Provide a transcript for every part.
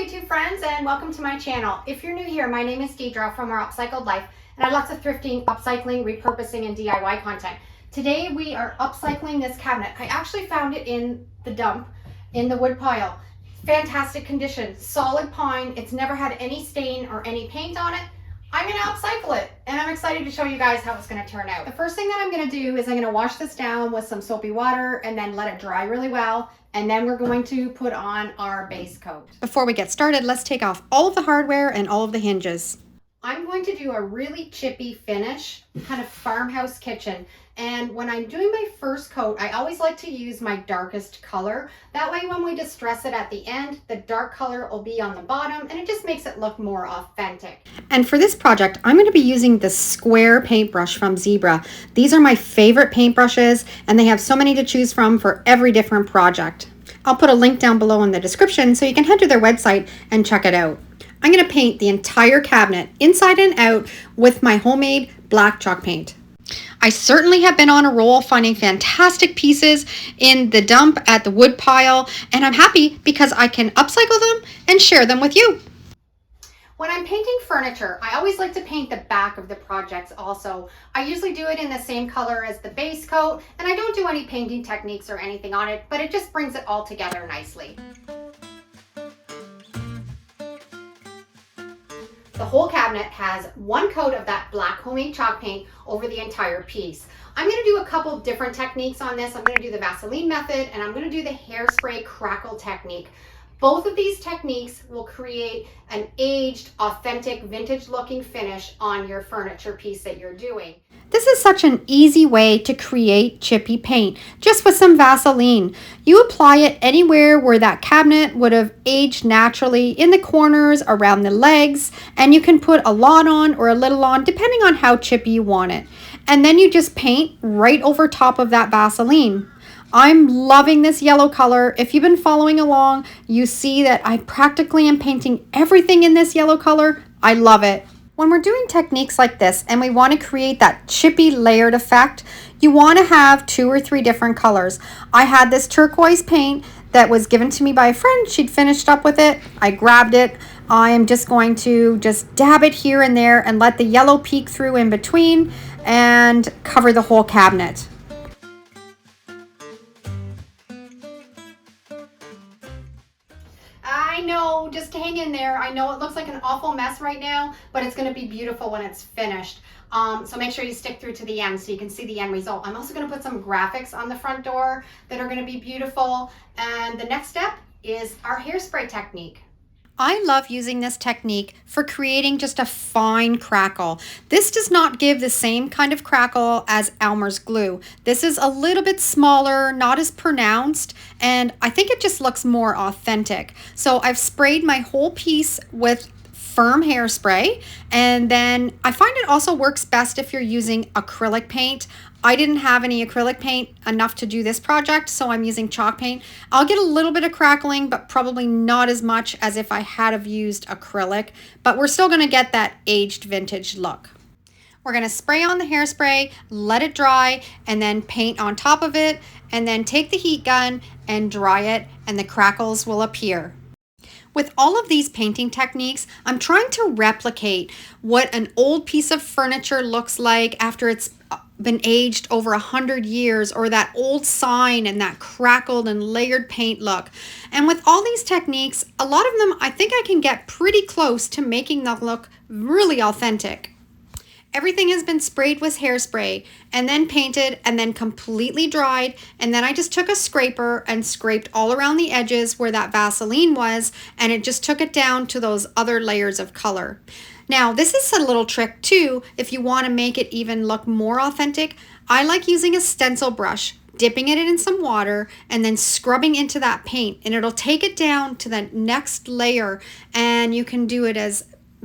YouTube friends, and welcome to my channel. If you're new here, my name is Deidre from our Upcycled life, and I have lots of thrifting, upcycling, repurposing, and DIY content. Today we are upcycling this cabinet. I actually found it in the dump, in the wood pile. Fantastic condition, solid pine. It's never had any stain or any paint on it. I'm going to upcycle it, and I'm excited to show you guys how it's going to turn out. The first thing that I'm going to do is I'm going to wash this down with some soapy water and then let it dry really well, and then we're going to put on our base coat. Before we get started, let's take off all of the hardware and all of the hinges. I'm going to do a really chippy finish, kind of farmhouse kitchen. And when I'm doing my first coat, I always like to use my darkest color. That way when we distress it at the end, the dark color will be on the bottom and it just makes it look more authentic. And for this project, I'm going to be using the square paintbrush from Zebra. These are my favorite paintbrushes and they have so many to choose from for every different project. I'll put a link down below in the description so you can head to their website and check it out. I'm going to paint the entire cabinet inside and out with my homemade black chalk paint. I certainly have been on a roll finding fantastic pieces in the dump at the wood pile, and I'm happy because I can upcycle them and share them with you. When I'm painting furniture, I always like to paint the back of the projects also. I usually do it in the same color as the base coat, and I don't do any painting techniques or anything on it, but it just brings it all together nicely. The whole cabinet has one coat of that black homemade chalk paint over the entire piece. I'm going to do a couple different techniques on this. I'm going to do the Vaseline method and I'm going to do the hairspray crackle technique. Both of these techniques will create an aged, authentic, vintage looking finish on your furniture piece that you're doing. This is such an easy way to create chippy paint, just with some Vaseline. You apply it anywhere where that cabinet would have aged naturally, in the corners, around the legs, and you can put a lot on or a little on, depending on how chippy you want it. And then you just paint right over top of that Vaseline. I'm loving this yellow color. If you've been following along, you see that I practically am painting everything in this yellow color. I love it. When we're doing techniques like this and we want to create that chippy layered effect, you want to have 2 or 3 different colors. I had this turquoise paint that was given to me by a friend. She'd finished up with it. I grabbed it. I am just going to dab it here and there and let the yellow peek through in between and cover the whole cabinet. I know, just hang in there. I know it looks like an awful mess right now, but it's going to be beautiful when it's finished. So make sure you stick through to the end so you can see the end result. I'm also going to put some graphics on the front door that are going to be beautiful. And the next step is our hairspray technique. I love using this technique for creating just a fine crackle. This does not give the same kind of crackle as Elmer's glue. This is a little bit smaller, not as pronounced, and I think it just looks more authentic. So I've sprayed my whole piece with firm hairspray, and then I find it also works best if you're using acrylic paint. I didn't have any acrylic paint enough to do this project, so I'm using chalk paint. I'll get a little bit of crackling, but probably not as much as if I had have used acrylic, but we're still gonna get that aged vintage look. We're gonna spray on the hairspray, let it dry, and then paint on top of it, and then take the heat gun and dry it, and the crackles will appear. With all of these painting techniques, I'm trying to replicate what an old piece of furniture looks like after it's been aged over 100 years, or that old sign and that crackled and layered paint look. And with all these techniques, a lot of them I think I can get pretty close to making them look really authentic. Everything has been sprayed with hairspray and then painted and then completely dried, and then I just took a scraper and scraped all around the edges where that Vaseline was, and it just took it down to those other layers of color. Now this is a little trick too if you want to make it even look more authentic. I like using a stencil brush, dipping it in some water and then scrubbing into that paint, and it'll take it down to the next layer, and you can do it as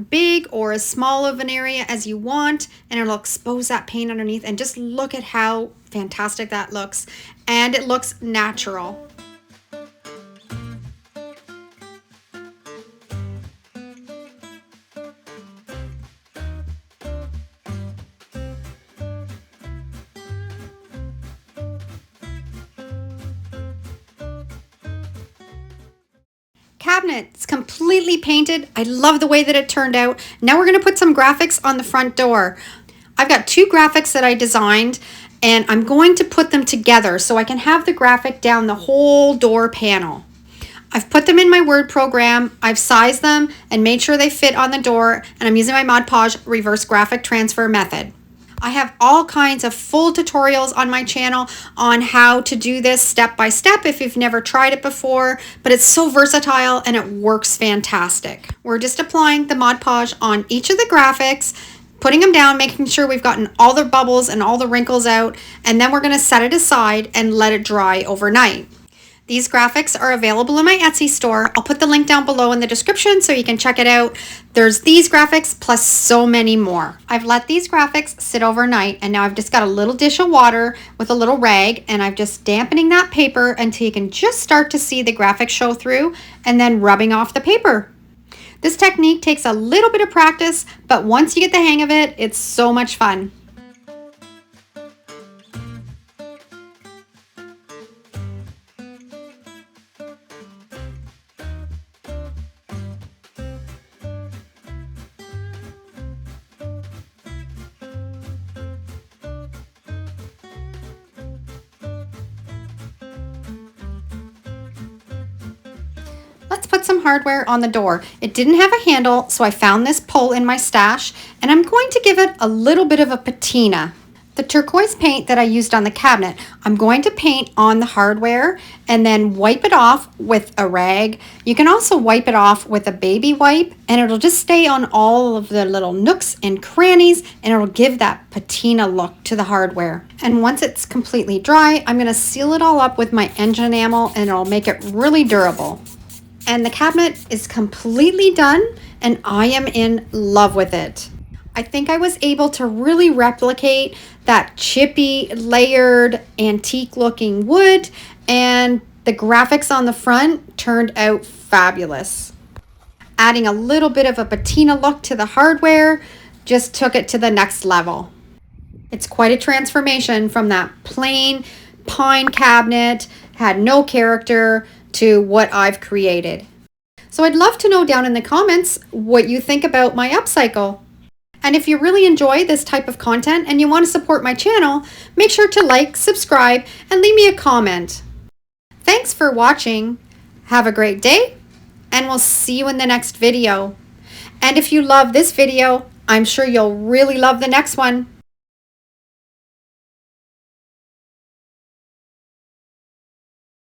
big or as small of an area as you want, and it'll expose that paint underneath, and just look at how fantastic that looks, and it looks natural. cabinet. It's completely painted. I love the way that it turned out. Now we're going to put some graphics on the front door. I've got 2 graphics that I designed, and I'm going to put them together so I can have the graphic down the whole door panel. I've put them in my Word program, I've sized them and made sure they fit on the door, and I'm using my Mod Podge reverse graphic transfer method. I have all kinds of full tutorials on my channel on how to do this step by step if you've never tried it before, but it's so versatile and it works fantastic. We're just applying the Mod Podge on each of the graphics, putting them down, making sure we've gotten all the bubbles and all the wrinkles out, and then we're going to set it aside and let it dry overnight. These graphics are available in my Etsy store. I'll put the link down below in the description so you can check it out. There's these graphics plus so many more. I've let these graphics sit overnight, and now I've just got a little dish of water with a little rag, and I'm just dampening that paper until you can just start to see the graphics show through, and then rubbing off the paper. This technique takes a little bit of practice, but once you get the hang of it, it's so much fun. Let's put some hardware on the door. It didn't have a handle, so I found this pole in my stash, and I'm going to give it a little bit of a patina. The turquoise paint that I used on the cabinet, I'm going to paint on the hardware and then wipe it off with a rag. You can also wipe it off with a baby wipe, and it'll just stay on all of the little nooks and crannies, and it'll give that patina look to the hardware. And once it's completely dry, I'm going to seal it all up with my engine enamel, and it'll make it really durable. And the cabinet is completely done, and I am in love with it. I think I was able to really replicate that chippy, layered, antique looking wood, and the graphics on the front turned out fabulous. Adding a little bit of a patina look to the hardware just took it to the next level. It's quite a transformation from that plain pine cabinet, had no character, to what I've created. So I'd love to know down in the comments what you think about my upcycle. And if you really enjoy this type of content and you want to support my channel, make sure to like, subscribe, and leave me a comment. Thanks for watching. Have a great day, and we'll see you in the next video. And if you love this video, I'm sure you'll really love the next one.